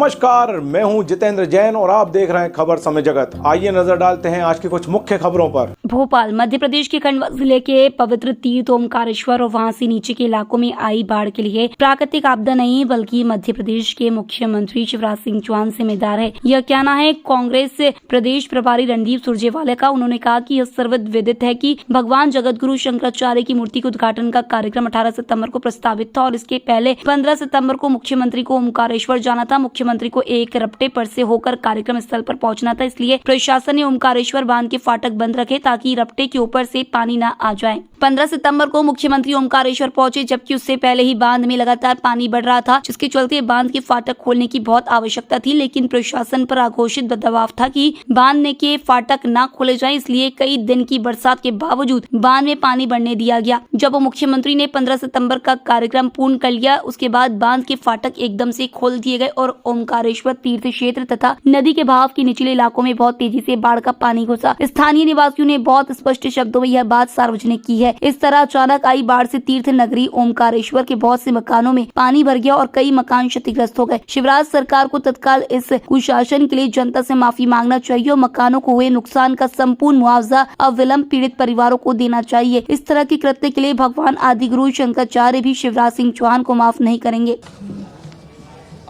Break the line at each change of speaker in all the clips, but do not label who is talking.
नमस्कार, मैं हूं जितेंद्र जैन और आप देख रहे हैं खबर समय जगत। आइए नजर डालते हैं आज की कुछ मुख्य खबरों पर।
भोपाल मध्य प्रदेश के खंडवा जिले के पवित्र तीर्थ ओमकारेश्वर और वहां से नीचे के इलाकों में आई बाढ़ के लिए प्राकृतिक आपदा नहीं बल्कि मध्य प्रदेश के मुख्यमंत्री शिवराज सिंह चौहान जिम्मेदार है। यह कहना है कांग्रेस प्रदेश प्रभारी रणदीप सुरजेवाला का। उन्होंने कहा कि यह सर्वविदित है कि भगवान जगतगुरु शंकराचार्य की मूर्ति के उद्घाटन का कार्यक्रम 18 सितम्बर को प्रस्तावित था और इसके पहले 15 सितम्बर को मुख्यमंत्री को ओमकारेश्वर जाना था। मुख्यमंत्री को एक रपटे पर से होकर कार्यक्रम स्थल पर पहुंचना था, इसलिए प्रशासन ने ओमकारेश्वर बांध के फाटक बंद रखे ताकि रपटे के ऊपर से पानी न आ जाए। 15 सितंबर को मुख्यमंत्री ओमकारेश्वर पहुंचे, जबकि उससे पहले ही बांध में लगातार पानी बढ़ रहा था, जिसके चलते बांध के फाटक खोलने की बहुत आवश्यकता थी। लेकिन प्रशासन पर अघोषित दबाव था कि बांध के फाटक न खोले जाएं, इसलिए कई दिन की बरसात के बावजूद बांध में पानी बढ़ने दिया गया। जब मुख्यमंत्री ने 15 सितंबर का कार्यक्रम पूर्ण कर लिया, उसके बाद बांध के फाटक एकदम से खोल दिए गए और ओमकारेश्वर तीर्थ क्षेत्र तथा नदी के बहाव के निचले इलाकों में बहुत तेजी से बाढ़ का पानी घुसा। स्थानीय निवासियों ने बहुत स्पष्ट शब्दों में यह बात सार्वजनिक की है। इस तरह अचानक आई बाढ़ से तीर्थ नगरी ओमकारेश्वर के बहुत से मकानों में पानी भर गया और कई मकान क्षतिग्रस्त हो गए। शिवराज सरकार को तत्काल इस कुशासन के लिए जनता से माफी मांगना चाहिए और मकानों को हुए नुकसान का संपूर्ण मुआवजा अविलंब पीड़ित परिवारों को देना चाहिए। इस तरह के कृत्य के लिए भगवान आदिगुरु शंकराचार्य भी शिवराज सिंह चौहान को माफ नहीं करेंगे।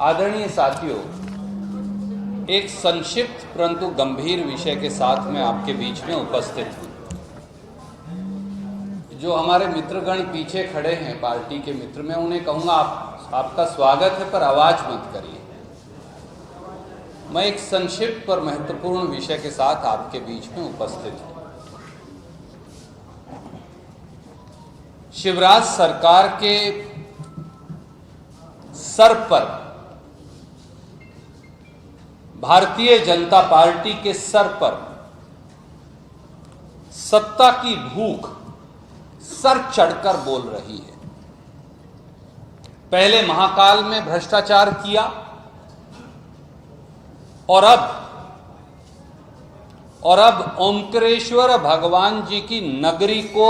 आदरणीय साथियों, एक संक्षिप्त परंतु गंभीर विषय के साथ मैं आपके बीच में उपस्थित हूँ। जो हमारे मित्रगण पीछे खड़े हैं, पार्टी के मित्र, मैं उन्हें कहूँगा आपका स्वागत है, पर आवाज मत करिए। मैं एक संक्षिप्त पर महत्वपूर्ण विषय के साथ आपके बीच में उपस्थित हूँ। शिवराज सरकार के सर पर, भारतीय जनता पार्टी के सर पर सत्ता की भूख सर चढ़कर बोल रही है। पहले महाकाल में भ्रष्टाचार किया और अब ओमकारेश्वर भगवान जी की नगरी को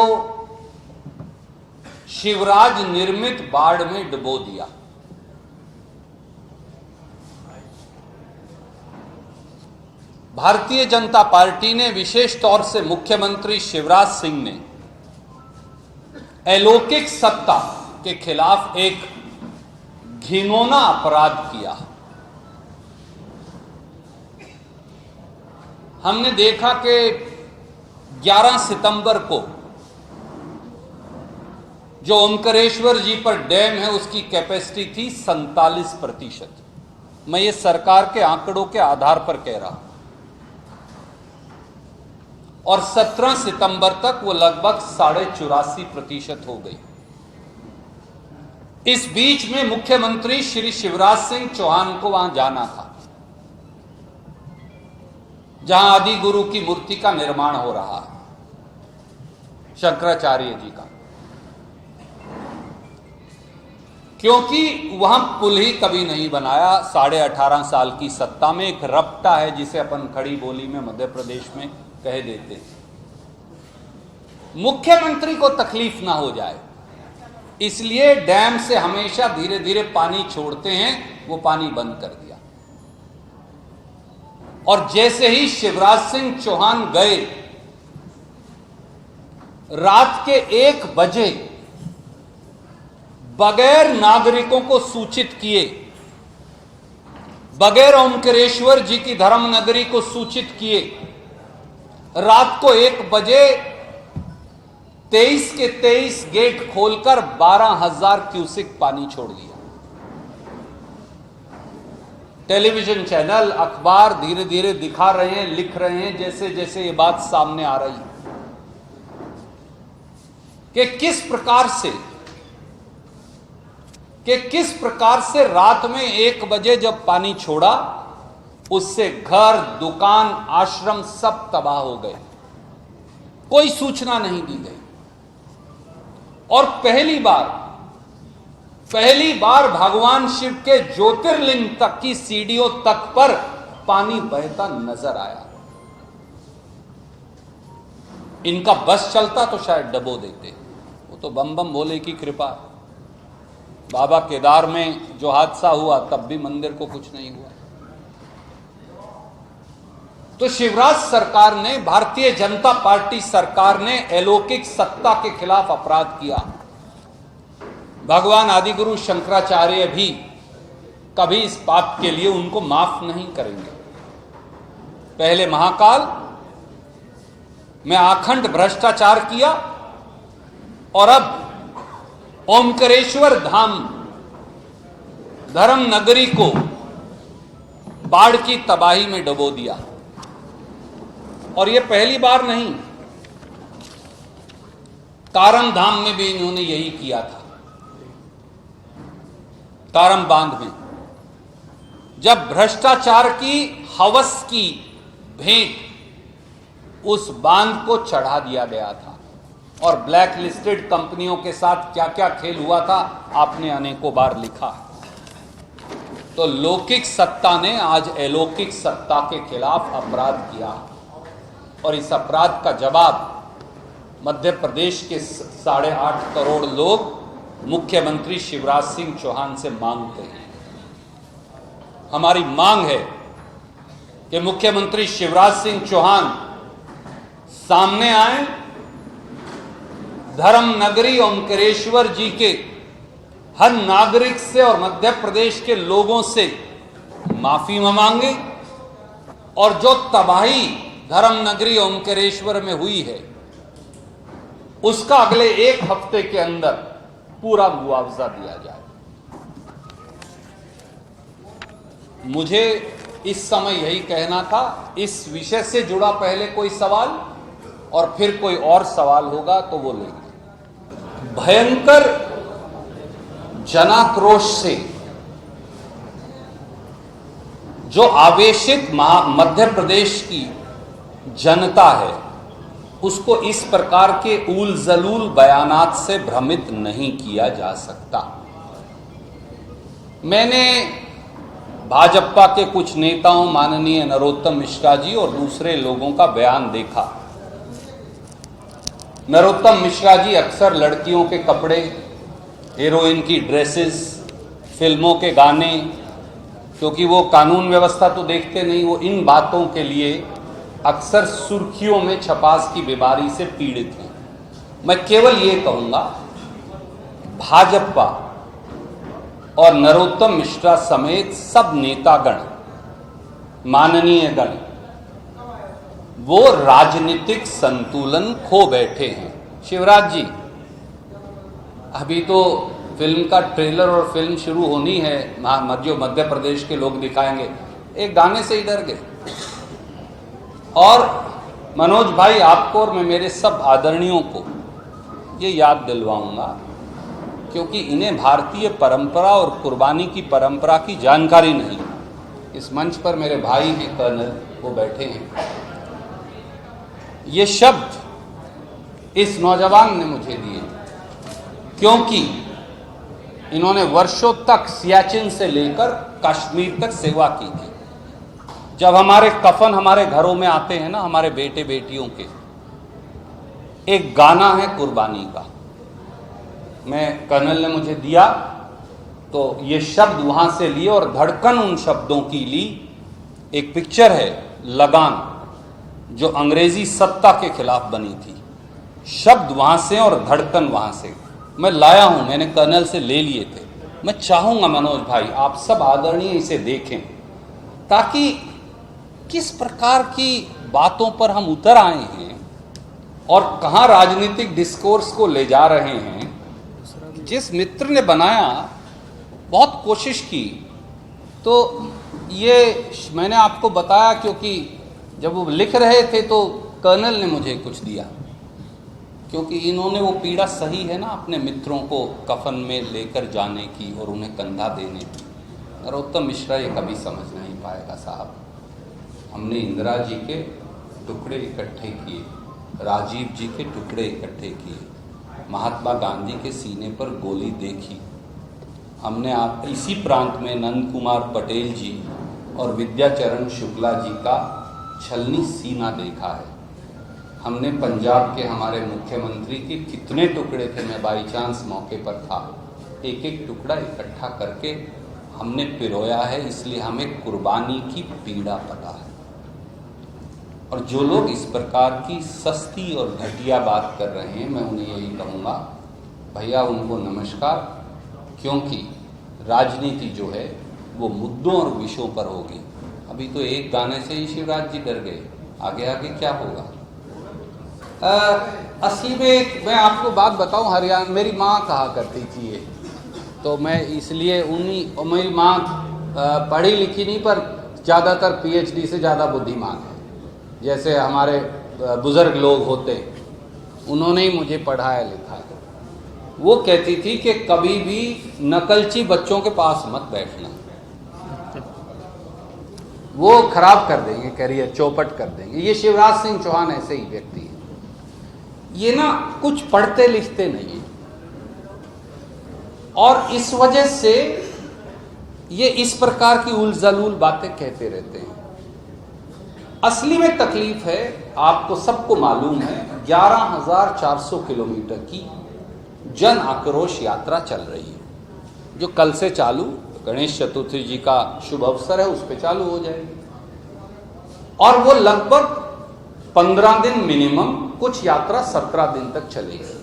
शिवराज निर्मित बाढ़ में डुबो दिया। भारतीय जनता पार्टी ने, विशेष तौर से मुख्यमंत्री शिवराज सिंह ने अलौकिक सत्ता के खिलाफ एक घिनौना अपराध किया। हमने देखा कि 11 सितंबर को जो ओमकारेश्वर जी पर डैम है, उसकी कैपेसिटी थी 47%। मैं ये सरकार के आंकड़ों के आधार पर कह रहा हूं। और 17 सितंबर तक वो लगभग 84.5% हो गई। इस बीच में मुख्यमंत्री श्री शिवराज सिंह चौहान को वहां जाना था, जहां आदि गुरु की मूर्ति का निर्माण हो रहा है, शंकराचार्य जी का, क्योंकि वहां पुल ही कभी नहीं बनाया। 18.5 साल की सत्ता में एक रपटा है, जिसे अपन खड़ी बोली में मध्य प्रदेश में कह देते। मुख्यमंत्री को तकलीफ ना हो जाए, इसलिए डैम से हमेशा धीरे धीरे पानी छोड़ते हैं, वो पानी बंद कर दिया। और जैसे ही शिवराज सिंह चौहान गए, रात के 1 बजे बगैर नागरिकों को सूचित किए, बगैर ओमकारेश्वर जी की धर्म नगरी को सूचित किए, रात को 1 बजे 23 के 23 गेट खोलकर 12,000 क्यूसेक पानी छोड़ दिया। टेलीविजन चैनल, अखबार धीरे धीरे दिखा रहे हैं, लिख रहे हैं, जैसे जैसे ये बात सामने आ रही है कि किस प्रकार से रात में 1 बजे जब पानी छोड़ा, उससे घर, दुकान, आश्रम सब तबाह हो गए। कोई सूचना नहीं दी गई। और पहली बार भगवान शिव के ज्योतिर्लिंग तक की सीढ़ियों तक पर पानी बहता नजर आया। इनका बस चलता तो शायद डबो देते, वो तो बम बम भोले की कृपा। बाबा केदार में जो हादसा हुआ तब भी मंदिर को कुछ नहीं हुआ। तो शिवराज सरकार ने, भारतीय जनता पार्टी सरकार ने अलौकिक सत्ता के खिलाफ अपराध किया। भगवान आदिगुरु शंकराचार्य भी कभी इस पाप के लिए उनको माफ नहीं करेंगे। पहले महाकाल में अखंड भ्रष्टाचार किया और अब ओमकारेश्वर धाम धर्म नगरी को बाढ़ की तबाही में डुबो दिया। और यह पहली बार नहीं, कारम धाम में भी इन्होंने यही किया था। कारम बांध में जब भ्रष्टाचार की हवस की भेंट उस बांध को चढ़ा दिया गया था और ब्लैक लिस्टेड कंपनियों के साथ क्या क्या खेल हुआ था आपने अनेकों बार लिखा। तो लौकिक सत्ता ने आज अलौकिक सत्ता के खिलाफ अपराध किया और इस अपराध का जवाब मध्य प्रदेश के 8.5 करोड़ लोग मुख्यमंत्री शिवराज सिंह चौहान से मांगते हैं। हमारी मांग है कि मुख्यमंत्री शिवराज सिंह चौहान सामने आए, धर्म नगरी ओमकारेश्वर जी के हर नागरिक से और मध्य प्रदेश के लोगों से माफी मांगे और जो तबाही धर्म नगरी ओमकारेश्वर में हुई है उसका अगले 1 हफ्ते के अंदर पूरा मुआवजा दिया जाए। मुझे इस समय यही कहना था। इस विषय से जुड़ा पहले कोई सवाल और फिर कोई और सवाल होगा तो वो लेंगे। भयंकर जनाक्रोश से जो आवेशित मध्य प्रदेश की जनता है उसको इस प्रकार के ऊल जलूल बयानात से भ्रमित नहीं किया जा सकता। मैंने भाजपा के कुछ नेताओं माननीय नरोत्तम मिश्रा जी और दूसरे लोगों का बयान देखा। नरोत्तम मिश्रा जी अक्सर लड़कियों के कपड़े, हीरोइन की ड्रेसेस, फिल्मों के गाने, क्योंकि वो कानून व्यवस्था तो देखते नहीं, वो इन बातों के लिए अक्सर सुर्खियों में छपास की बीमारी से पीड़ित हैं। मैं केवल ये कहूंगा, भाजपा और नरोत्तम मिश्रा समेत सब नेतागण, माननीय गण, वो राजनीतिक संतुलन खो बैठे हैं। शिवराज जी, अभी तो फिल्म का ट्रेलर और फिल्म शुरू होनी है, जो मध्य प्रदेश के लोग दिखाएंगे, एक गाने से ही डर गए। और मनोज भाई, आपको और मैं मेरे सब आदरणीयों को ये याद दिलवाऊंगा, क्योंकि इन्हें भारतीय परंपरा और कुर्बानी की परंपरा की जानकारी नहीं। इस मंच पर मेरे भाई हैं कर्नल, वो बैठे हैं। ये शब्द इस नौजवान ने मुझे दिए क्योंकि इन्होंने वर्षों तक सियाचिन से लेकर कश्मीर तक सेवा की थी। जब हमारे कफन हमारे घरों में आते हैं ना, हमारे बेटे बेटियों के, एक गाना है कुर्बानी का, मैं कर्नल ने मुझे दिया तो ये शब्द वहां से लिए और धड़कन उन शब्दों की ली। एक पिक्चर है लगान, जो अंग्रेजी सत्ता के खिलाफ बनी थी, शब्द वहां से और धड़कन वहां से मैं लाया हूं, मैंने कर्नल से ले लिए थे। मैं चाहूंगा मनोज भाई, आप सब आदरणीय इसे देखें, ताकि किस प्रकार की बातों पर हम उतर आए हैं और कहां राजनीतिक डिस्कोर्स को ले जा रहे हैं। जिस मित्र ने बनाया, बहुत कोशिश की, तो ये मैंने आपको बताया क्योंकि जब वो लिख रहे थे तो कर्नल ने मुझे कुछ दिया, क्योंकि इन्होंने वो पीड़ा सही है ना, अपने मित्रों को कफन में लेकर जाने की और उन्हें कंधा देने की। नरोत्तम मिश्रा ये कभी समझ नहीं पाएगा साहब। हमने इंदिरा जी के टुकड़े इकट्ठे किए, राजीव जी के टुकड़े इकट्ठे किए, महात्मा गांधी के सीने पर गोली देखी। हमने आप इसी प्रांत में नंद कुमार पटेल जी और विद्याचरण शुक्ला जी का छलनी सीना देखा है। हमने पंजाब के हमारे मुख्यमंत्री के कितने टुकड़े थे, मैं बाई चांस मौके पर था, एक एक टुकड़ा इकट्ठा करके हमने पिरोया है, इसलिए हमें कुर्बानी की पीड़ा पता है। और जो लोग इस प्रकार की सस्ती और घटिया बात कर रहे हैं, मैं उन्हें यही कहूँगा, भैया उनको नमस्कार, क्योंकि राजनीति जो है वो मुद्दों और विषयों पर होगी। अभी तो एक गाने से ही शिवराज जी डर गए, आगे आगे क्या होगा। असली में मैं आपको बात बताऊं, हरियाणा मेरी माँ कहा करती थी ये, तो मैं इसलिए उन्हीं, मेरी माँ पढ़ी लिखी नहीं पर ज़्यादातर पीएचडी से ज़्यादा बुद्धिमान है, जैसे हमारे बुज़ुर्ग लोग होते, उन्होंने ही मुझे पढ़ाया लिखा है। वो कहती थी कि कभी भी नकलची बच्चों के पास मत बैठना, वो खराब कर देंगे करियर, चौपट कर देंगे। ये शिवराज सिंह चौहान ऐसे ही व्यक्ति है, ये ना कुछ पढ़ते लिखते नहीं है, और इस वजह से ये इस प्रकार की उलझलूल बातें कहते रहते हैं। असली में तकलीफ है, आपको सबको मालूम है, 11,400 किलोमीटर की जन आक्रोश यात्रा चल रही है, जो कल से चालू, गणेश चतुर्थी जी का शुभ अवसर है, उस पर चालू हो जाएगी। और वो लगभग 15 दिन मिनिमम, कुछ यात्रा 17 दिन तक चलेगी।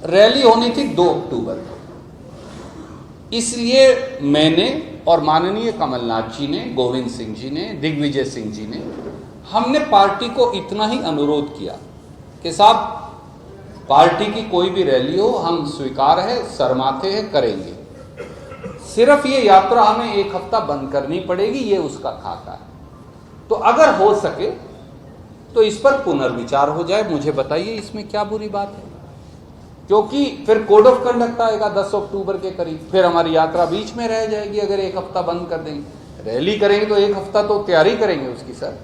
रैली होनी थी 2 अक्टूबर को, इसलिए मैंने और माननीय कमलनाथ जी ने, गोविंद सिंह जी ने, दिग्विजय सिंह जी ने, हमने पार्टी को इतना ही अनुरोध किया कि साहब पार्टी की कोई भी रैली हो, हम स्वीकार है, शर्माते हैं, करेंगे, सिर्फ ये यात्रा हमें 1 हफ्ता बंद करनी पड़ेगी, ये उसका खाता है। तो अगर हो सके तो इस पर पुनर्विचार हो जाए। मुझे बताइए इसमें क्या बुरी बात है, क्योंकि फिर कोड ऑफ कंडक्ट आएगा 10 अक्टूबर के करीब, फिर हमारी यात्रा बीच में रह जाएगी अगर 1 हफ्ता बंद कर देंगे। रैली करेंगे तो 1 हफ्ता तो तैयारी करेंगे उसकी सर।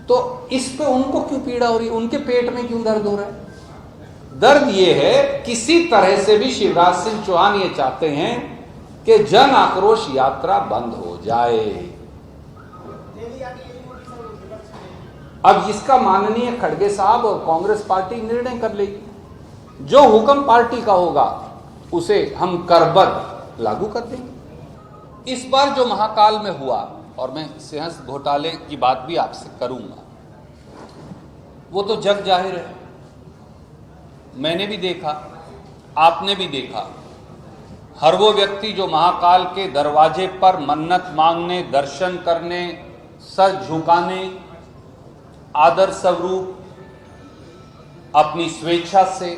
तो इस पे उनको क्यों पीड़ा हो रही है, उनके पेट में क्यों दर्द हो रहा है? दर्द ये है, किसी तरह से भी शिवराज सिंह चौहान ये चाहते हैं कि जन आक्रोश यात्रा बंद हो जाए। अब इसका माननीय खड़गे साहब और कांग्रेस पार्टी निर्णय कर लेगी, जो हुक्म पार्टी का होगा उसे हम करबद्ध लागू कर देंगे। इस बार जो महाकाल में हुआ, और मैं सिंहस्थ घोटाले की बात भी आपसे करूंगा, वो तो जग जाहिर है, मैंने भी देखा, आपने भी देखा। हर वो व्यक्ति जो महाकाल के दरवाजे पर मन्नत मांगने, दर्शन करने, सर झुकाने, आदर स्वरूप अपनी स्वेच्छा से,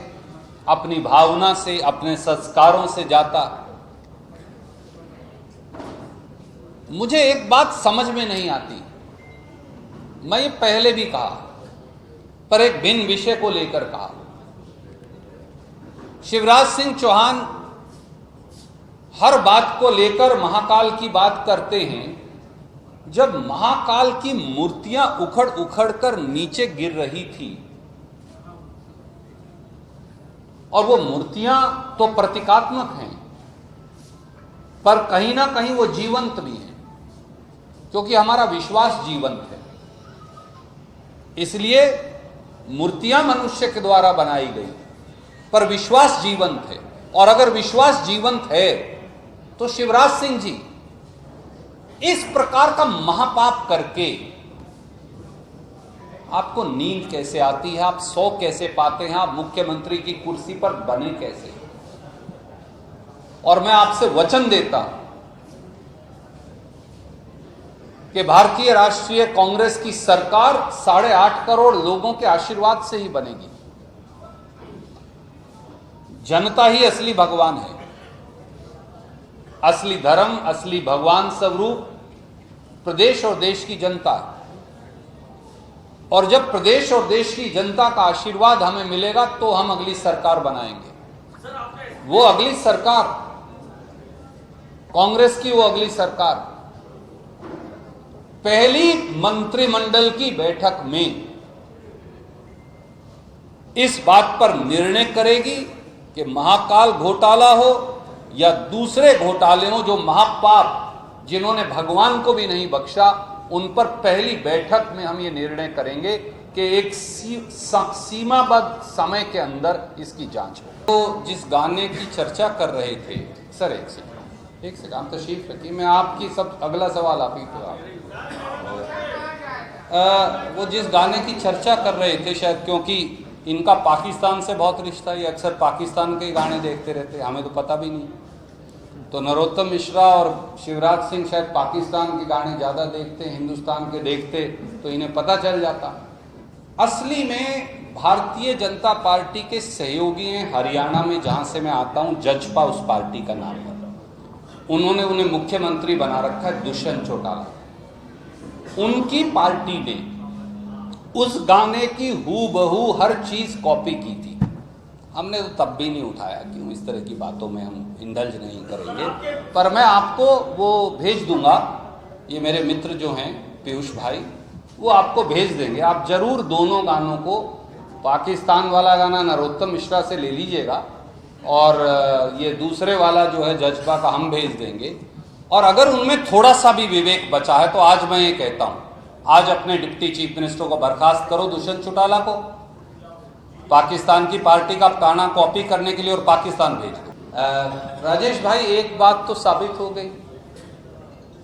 अपनी भावना से, अपने संस्कारों से जाता। मुझे एक बात समझ में नहीं आती, मैं ये पहले भी कहा, पर एक भिन्न विषय को लेकर कहा। शिवराज सिंह चौहान हर बात को लेकर महाकाल की बात करते हैं, जब महाकाल की मूर्तियां उखड़ उखड़ कर नीचे गिर रही थी, और वो मूर्तियां तो प्रतीकात्मक हैं, पर कहीं ना कहीं वो जीवंत भी हैं, क्योंकि हमारा विश्वास जीवंत है। इसलिए मूर्तियां मनुष्य के द्वारा बनाई गई, पर विश्वास जीवंत है। और अगर विश्वास जीवंत है तो शिवराज सिंह जी इस प्रकार का महापाप करके आपको नींद कैसे आती है, आप सो कैसे पाते हैं, आप मुख्यमंत्री की कुर्सी पर बने कैसे? और मैं आपसे वचन देता हूं कि भारतीय राष्ट्रीय कांग्रेस की सरकार 8.5 करोड़ लोगों के आशीर्वाद से ही बनेगी। जनता ही असली भगवान है, असली धर्म, असली भगवान स्वरूप प्रदेश और देश की जनता है। और जब प्रदेश और देश की जनता का आशीर्वाद हमें मिलेगा तो हम अगली सरकार बनाएंगे। वो अगली सरकार, कांग्रेस की वो अगली सरकार, पहली मंत्रिमंडल की बैठक में इस बात पर निर्णय करेगी कि महाकाल घोटाला हो या दूसरे घोटाले हो, जो महापाप जिन्होंने भगवान को भी नहीं बख्शा, उन पर पहली बैठक में हम ये निर्णय करेंगे कि एक सीमाबद्ध समय के अंदर इसकी जांच हो। तो जिस गाने की चर्चा कर रहे थे, सर एक सेकंड आप तशरीफ रखिए, मैं आपकी सब अगला सवाल आप ही तो आप वो जिस गाने की चर्चा कर रहे थे, शायद क्योंकि इनका पाकिस्तान से बहुत रिश्ता, ये अक्सर पाकिस्तान के गाने देखते रहते, हमें तो पता भी नहीं। तो नरोत्तम मिश्रा और शिवराज सिंह शायद पाकिस्तान के गाने ज़्यादा देखते, हिंदुस्तान के देखते तो इन्हें पता चल जाता। असली में भारतीय जनता पार्टी के सहयोगी हैं हरियाणा में, जहाँ से मैं आता हूँ, जजपा उस पार्टी का नाम है। उन्होंने उन्हें मुख्यमंत्री बना रखा है, दुष्यंत चौटाला। उनकी पार्टी ने उस गाने की हूबहू हर चीज कॉपी की थी। हमने तो तब भी नहीं उठाया, क्यों इस तरह की बातों में हम इंडल्ज नहीं करेंगे, पर मैं आपको वो भेज दूंगा। ये मेरे मित्र जो हैं पीयूष भाई, वो आपको भेज देंगे। आप जरूर दोनों गानों को, पाकिस्तान वाला गाना नरोत्तम मिश्रा से ले लीजिएगा और ये दूसरे वाला जो है जजपा का हम भेज देंगे। और अगर उनमें थोड़ा सा भी विवेक बचा है तो आज मैं ये कहता हूं, आज अपने डिप्टी चीफ मिनिस्टर को बर्खास्त करो, दुष्यंत चौटाला को, पाकिस्तान की पार्टी का गाना कॉपी करने के लिए, और पाकिस्तान भेज दो। राजेश भाई, एक बात तो साबित हो गई,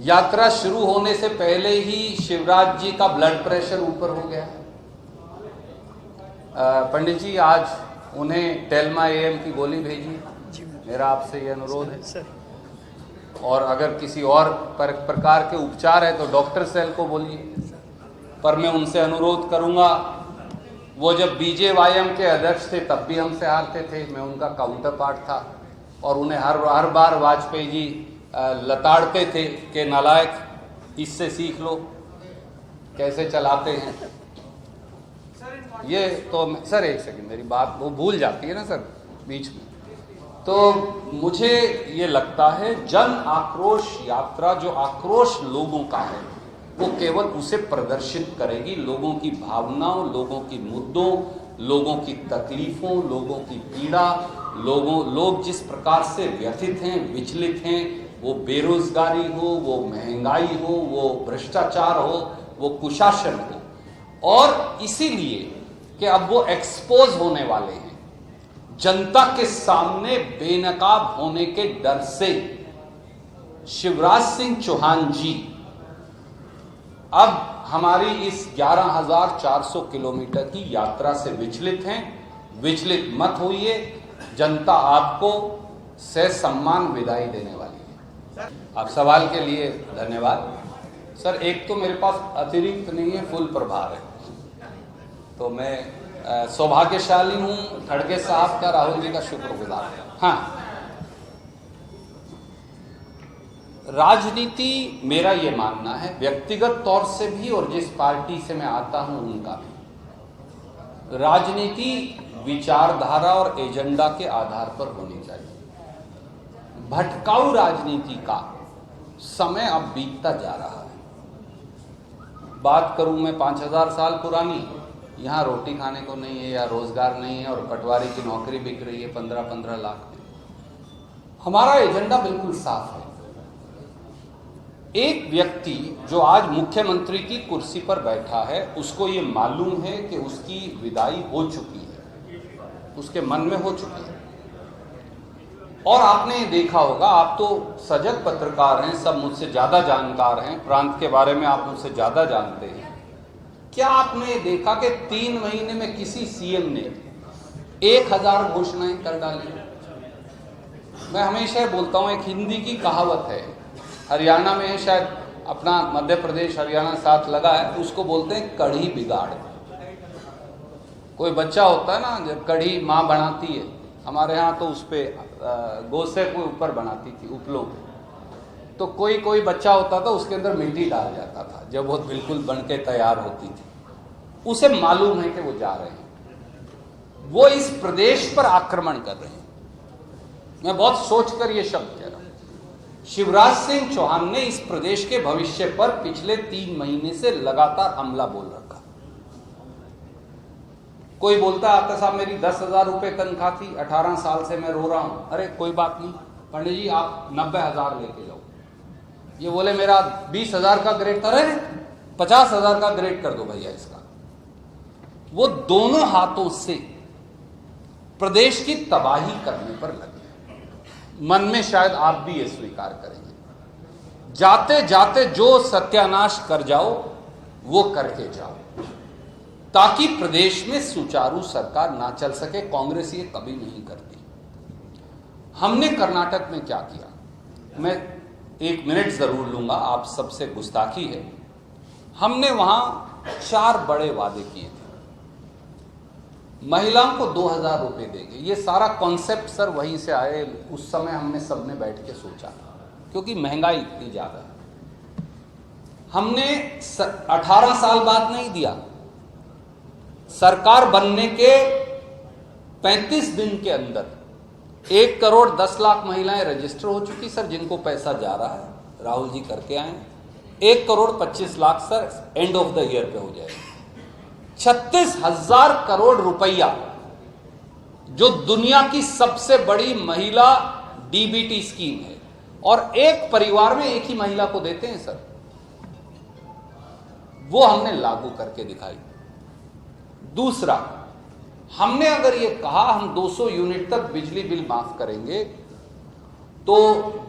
यात्रा शुरू होने से पहले ही शिवराज जी का ब्लड प्रेशर ऊपर हो गया। पंडित जी, आज उन्हें टेल्मा एएम की गोली भेजी, मेरा आपसे ये अनुरोध है। और अगर किसी और प्रकार के उपचार है तो डॉक्टर सेल को बोलिए। पर मैं उनसे अनुरोध करूंगा, वो जब बीजेवाईएम के अध्यक्ष थे तब भी हमसे हारते थे, मैं उनका काउंटर पार्ट था, और उन्हें हर बार वाजपेयी जी लताड़ते थे कि नालायक, इससे सीख लो कैसे चलाते हैं। ये तो सर एक सेकंड, मेरी बात वो भूल जाती है ना सर बीच में। तो मुझे ये लगता है जन आक्रोश यात्रा, जो आक्रोश लोगों का है, वो केवल उसे प्रदर्शित करेगी, लोगों की भावनाओं, लोगों की मुद्दों, लोगों की तकलीफों, लोगों की पीड़ा, लोग जिस प्रकार से व्यथित हैं, विचलित हैं, वो बेरोजगारी हो, वो महंगाई हो, वो भ्रष्टाचार हो, वो कुशासन हो। और इसीलिए कि अब वो एक्सपोज होने वाले हैं जनता के सामने बेनकाब होने के डर से, शिवराज सिंह चौहान जी अब हमारी इस 11,400 किलोमीटर की यात्रा से विचलित हैं। विचलित मत होइए, जनता आपको सम्मान विदाई देने वाली है। आप सवाल के लिए धन्यवाद सर। एक तो मेरे पास अतिरिक्त नहीं है, फुल प्रभार है, तो मैं सौभाग्यशाली हूं खड़गे साहब का, राहुल जी का शुक्रगुजार है। हाँ, राजनीति मेरा ये मानना है, व्यक्तिगत तौर से भी और जिस पार्टी से मैं आता हूं उनका भी, राजनीति विचारधारा और एजेंडा के आधार पर होनी चाहिए। भटकाऊ राजनीति का समय अब बीतता जा रहा है। बात करूं मैं 5,000 साल पुरानी, यहाँ रोटी खाने को नहीं है या रोजगार नहीं है, और पटवारी की नौकरी बिक रही है 15-15 लाख में। हमारा एजेंडा बिल्कुल साफ है। एक व्यक्ति जो आज मुख्यमंत्री की कुर्सी पर बैठा है, उसको ये मालूम है कि उसकी विदाई हो चुकी है, उसके मन में हो चुकी है। और आपने देखा होगा, आप तो सजग पत्रकार हैं, सब मुझसे ज्यादा जानकार हैं, प्रांत के बारे में आप मुझसे ज्यादा जानते हैं। क्या आपने देखा कि 3 महीने में किसी सीएम ने 1,000 घोषणाएं कर डाली? मैं हमेशा बोलता हूं, एक हिंदी की कहावत है, हरियाणा में है शायद, अपना मध्य प्रदेश हरियाणा साथ लगा है, उसको बोलते हैं कढ़ी बिगाड़। कोई बच्चा होता है ना, जब कढ़ी माँ बनाती है, हमारे यहाँ तो उस पर गोसे को ऊपर बनाती थी, उपलों पे, तो कोई बच्चा होता था उसके अंदर मिट्टी डाल जाता था जब वो बिल्कुल बनके तैयार होती थी। उसे मालूम है कि वो जा रहे हैं, वो इस प्रदेश पर आक्रमण कर रहे हैं। मैं बहुत सोचकर ये शब्द कह रहा हूं। शिवराज सिंह चौहान ने इस प्रदेश के भविष्य पर पिछले 3 महीने से लगातार हमला बोल रखा। कोई बोलता है आपका साहब मेरी 10,000 रुपए तनख्वाह थी, 18 साल से मैं रो रहा हूं। अरे कोई बात नहीं पंडित जी, आप 90,000 लेके जाओ। ये बोले मेरा 20,000 का ग्रेड था, अरे 50,000 का ग्रेड कर दो भैया इसका। वो दोनों हाथों से प्रदेश की तबाही करने पर लगे। मन में शायद आप भी ये स्वीकार करेंगे, जाते जाते जो सत्यानाश कर जाओ वो करके जाओ, ताकि प्रदेश में सुचारू सरकार ना चल सके। कांग्रेस ये कभी नहीं करती। हमने कर्नाटक में क्या किया, मैं 1 मिनट जरूर लूंगा, आप सबसे गुस्ताखी है। हमने वहां 4 बड़े वादे किए थे। महिलाओं को 2000 रुपए देंगे, ये सारा कॉन्सेप्ट सर वहीं से आए। उस समय हमने सबने बैठ के सोचा, क्योंकि महंगाई इतनी ज्यादा है। हमने 18 साल बाद नहीं दिया, सरकार बनने के 35 दिन के अंदर 1 करोड़ 10 लाख महिलाएं रजिस्टर हो चुकी सर, जिनको पैसा जा रहा है, राहुल जी करके आए। 1 crore 25 lakh sir end of the year पे हो जाएगा। 36,000 करोड़ रुपया, जो दुनिया की सबसे बड़ी महिला डीबीटी स्कीम है, और एक परिवार में एक ही महिला को देते हैं सर, वो हमने लागू करके दिखाई। दूसरा, हमने अगर ये कहा हम 200 यूनिट तक बिजली बिल माफ करेंगे, तो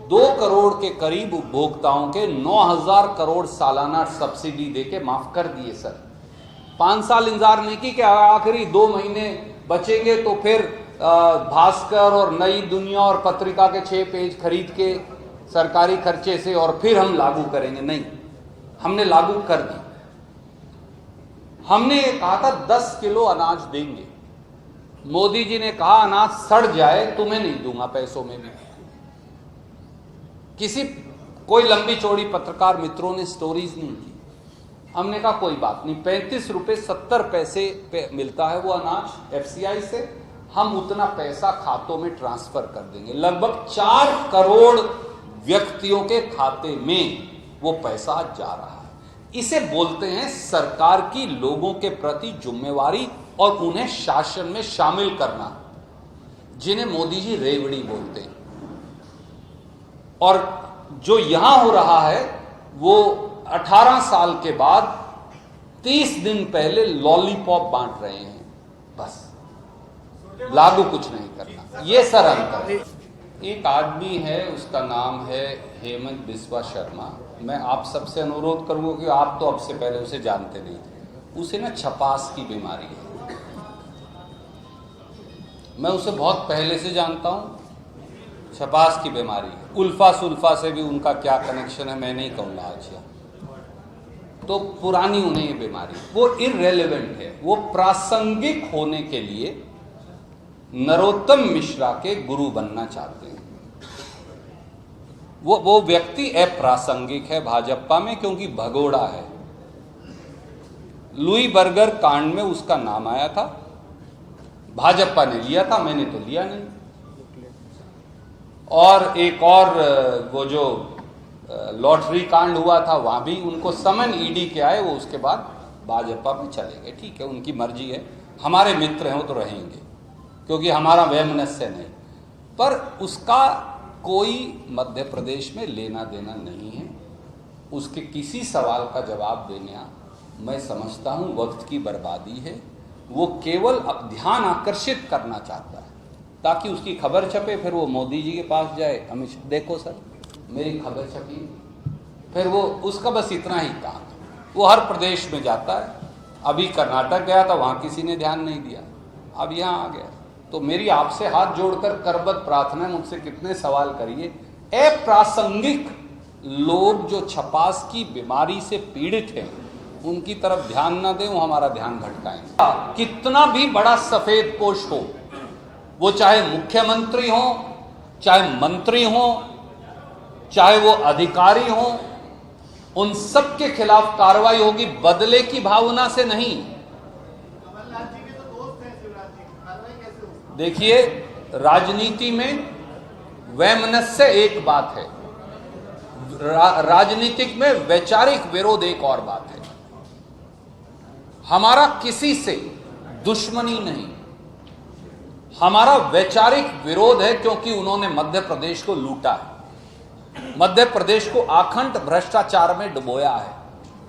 2 करोड़ के करीब उपभोक्ताओं के 9,000 करोड़ सालाना सब्सिडी देके माफ कर दिए सर। 5 साल इंतजार नहीं की कि आखिरी 2 महीने बचेंगे तो फिर भास्कर और नई दुनिया और पत्रिका के 6 पेज खरीद के सरकारी खर्चे से और फिर हम लागू करेंगे। नहीं, हमने लागू कर दी। हमने ये कहा था 10 किलो अनाज देंगे। मोदी जी ने कहा अनाज सड़ जाए तुम्हें नहीं दूंगा पैसों में भी। कोई लंबी चौड़ी पत्रकार मित्रों ने स्टोरीज नहीं की। हमने कहा कोई बात नहीं, 35 रुपए 70 पैसे पे मिलता है वो अनाज एफसीआई से, हम उतना पैसा खातों में ट्रांसफर कर देंगे। लगभग 4 करोड़ व्यक्तियों के खाते में वो पैसा जा रहा है। इसे बोलते हैं सरकार की लोगों के प्रति जिम्मेवारी और उन्हें शासन में शामिल करना, जिन्हें मोदी जी रेवड़ी बोलते हैं। और जो यहां हो रहा है वो 18 साल के बाद 30 दिन पहले लॉलीपॉप बांट रहे हैं, बस लागू कुछ नहीं करना। ये सर अंतर है। एक आदमी है, उसका नाम है हेमंत बिस्वा शर्मा। मैं आप सबसे अनुरोध करूंगा कि आप तो अब से पहले उसे जानते नहीं थे। उसे ना छपास की बीमारी है। मैं उसे बहुत पहले से जानता हूं। छपास की बीमारी है। उल्फा सुल्फा से भी उनका क्या कनेक्शन है मैं नहीं कहूंगा आज यहाँ। तो पुरानी उन्हें ये बीमारी, वो इररेलेवेंट है। वो प्रासंगिक होने के लिए नरोत्तम मिश्रा के गुरु बनना चाहते हैं। वो व्यक्ति अप्रासंगिक है भाजपा में, क्योंकि भगोड़ा है। लुई बर्गर कांड में उसका नाम आया था, भाजपा ने लिया था, मैंने तो लिया नहीं। और एक और वो जो लॉटरी कांड हुआ था, वहां भी उनको समन ईडी के आए, वो उसके बाद भाजपा में चले गए। ठीक है, उनकी मर्जी है, हमारे मित्र हैं वो तो रहेंगे, क्योंकि हमारा वैमनस्य नहीं। पर उसका कोई मध्य प्रदेश में लेना देना नहीं है। उसके किसी सवाल का जवाब देना मैं समझता हूं वक्त की बर्बादी है। वो केवल अब ध्यान आकर्षित करना चाहता है ताकि उसकी खबर छपे, फिर वो मोदी जी के पास जाए, अमित शाह देखो सर मेरी खबर छपी, फिर वो उसका बस इतना ही काम। वो हर प्रदेश में जाता है। अभी कर्नाटक गया था, वहां किसी ने ध्यान नहीं दिया, अब यहाँ आ गया। तो मेरी आपसे हाथ जोड़कर करबद्ध प्रार्थना है, मुझसे कितने सवाल करिए। अप्रासंगिक लोग जो छपास की बीमारी से पीड़ित हैं उनकी तरफ ध्यान ना दें, वो हमारा ध्यान भटकाएंगे। कितना भी बड़ा सफेद पोश हो, वो चाहे मुख्यमंत्री हो, चाहे मंत्री हो, चाहे वो अधिकारी हो, उन सब के खिलाफ कार्रवाई होगी, बदले की भावना से नहीं। देखिए, राजनीति में वैमनस्य एक बात है, राजनीतिक में वैचारिक विरोध एक और बात है। हमारा किसी से दुश्मनी नहीं, हमारा वैचारिक विरोध है, क्योंकि उन्होंने मध्य प्रदेश को लूटा है, मध्य प्रदेश को आखंड भ्रष्टाचार में डुबोया है।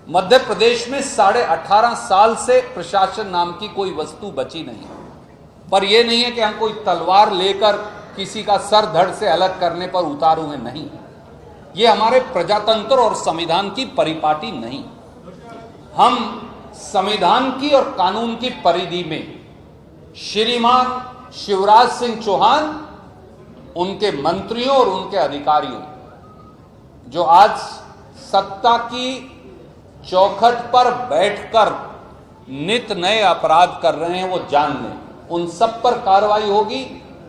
मध्य प्रदेश में 18.5 साल से प्रशासन नाम की कोई वस्तु बची नहीं। पर यह नहीं है कि हम कोई तलवार लेकर किसी का सर धड़ से अलग करने पर उतारू हैं, नहीं। ये हमारे प्रजातंत्र और संविधान की परिपाटी नहीं। हम संविधान की और कानून की परिधि में श्रीमान शिवराज सिंह चौहान, उनके मंत्रियों और उनके अधिकारियों जो आज सत्ता की चौखट पर बैठकर नित नए अपराध कर रहे हैं, वो जान लें, उन सब पर कार्रवाई होगी।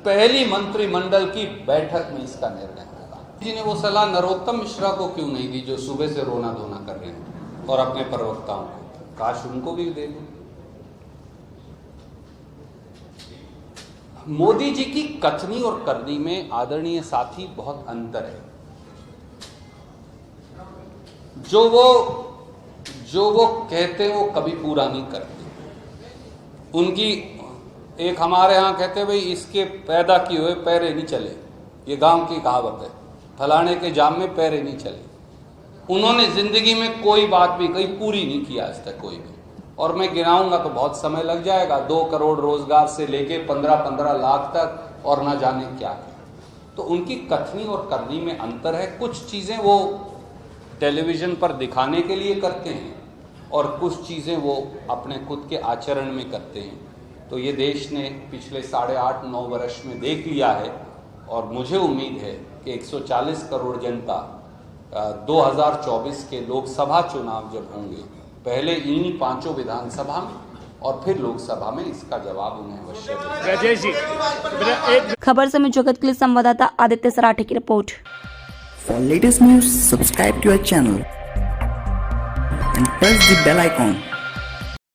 पहली मंत्रिमंडल की बैठक में इसका निर्णय होगा। जी ने वो सलाह नरोत्तम मिश्रा को क्यों नहीं दी, जो सुबह से रोना धोना कर रहे हैं, और अपने प्रवक्ताओं को? काश उनको भी दे दो। मोदी जी की कथनी और करनी में, आदरणीय साथी, बहुत अंतर है। जो वो कहते हैं वो कभी पूरा नहीं करते। उनकी एक हमारे यहाँ कहते हैं, भाई इसके पैदा किए हुए पैरे नहीं चले, ये गांव की कहावत है, फलाने के जाम में पैरे नहीं चले। उन्होंने जिंदगी में कोई बात भी कही पूरी नहीं की आज तक, कोई भी। और मैं गिनाऊंगा तो बहुत समय लग जाएगा। 2 करोड़ रोजगार से लेके 15-15 लाख तक, और ना जाने क्या क्या। तो उनकी कथनी और करनी में अंतर है। कुछ चीजें वो टेलीविजन पर दिखाने के लिए करते हैं और कुछ चीजें वो अपने खुद के आचरण में करते हैं। तो ये देश ने पिछले 8.5-9 वर्ष में देख लिया है, और मुझे उम्मीद है कि 140 करोड़ जनता 2024 के लोकसभा चुनाव जब होंगे, पहले इन्हीं 5 विधानसभा में और फिर लोकसभा में, इसका जवाब उन्हें अवश्य देना।
राजेश जी,
खबर समय जगत के लिए संवाददाता आदित्य सराठे की report.
For latest news, subscribe to our channel and press the bell icon